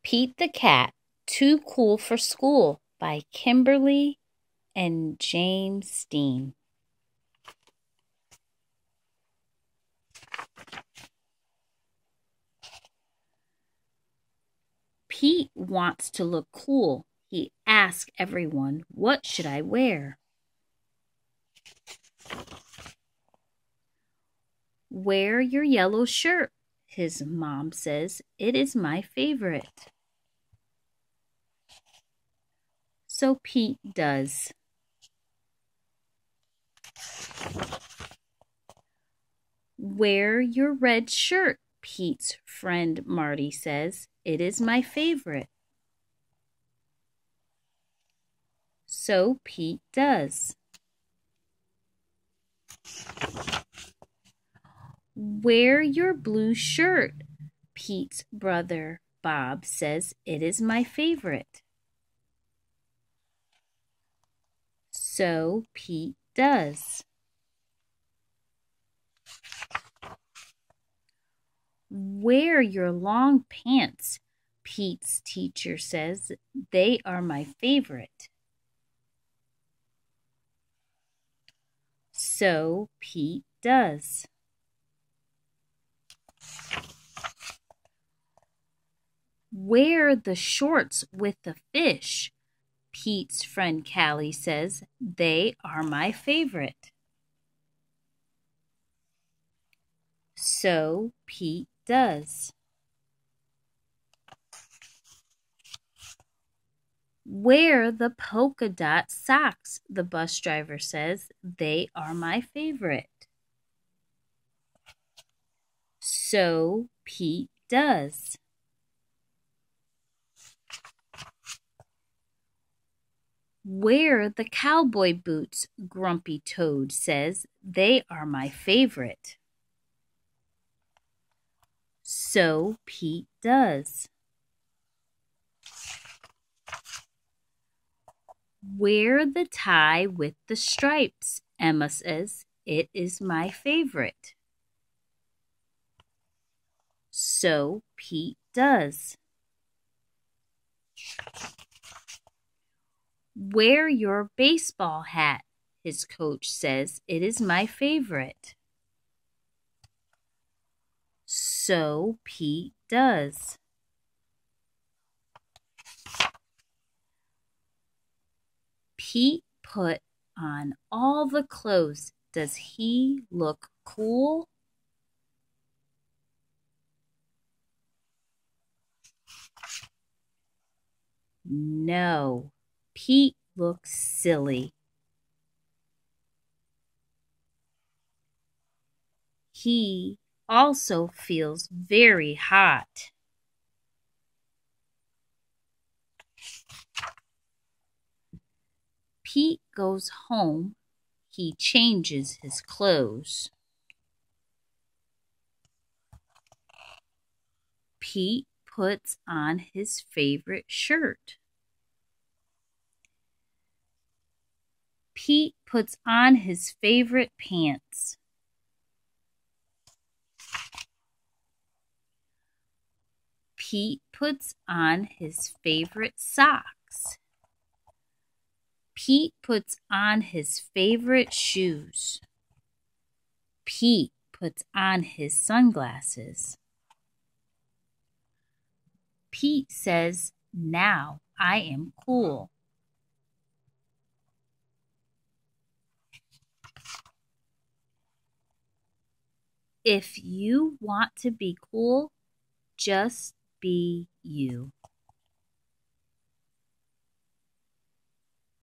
Pete the Cat, Too Cool for School by Kimberly and James Steen. Pete wants to look cool. He asks everyone, "What should I wear?" "Wear your yellow shirt," his mom says. "It is my favorite." So Pete does. "Wear your red shirt," Pete's friend Marty says. "It is my favorite." So Pete does. "Wear your blue shirt," Pete's brother Bob says. "It is my favorite." So Pete does. "Wear your long pants," Pete's teacher says. "They are my favorite." So Pete does. "Wear the shorts with the fish," Pete's friend Callie says. "They are my favorite." So Pete does. "Wear the polka dot socks," the bus driver says. "They are my favorite." So Pete does. "Wear the cowboy boots," Grumpy Toad says. "They are my favorite." So Pete does. "Wear the tie with the stripes," Emma says. "It is my favorite." So Pete does. "Wear your baseball hat," his coach says. "It is my favorite." So Pete does. Pete put on all the clothes. Does he look cool? No, Pete looks silly. He also feels very hot. Pete goes home. He changes his clothes. Pete puts on his favorite shirt. Pete puts on his favorite pants. Pete puts on his favorite socks. Pete puts on his favorite shoes. Pete puts on his sunglasses. Pete says, "Now I am cool." If you want to be cool, just be you.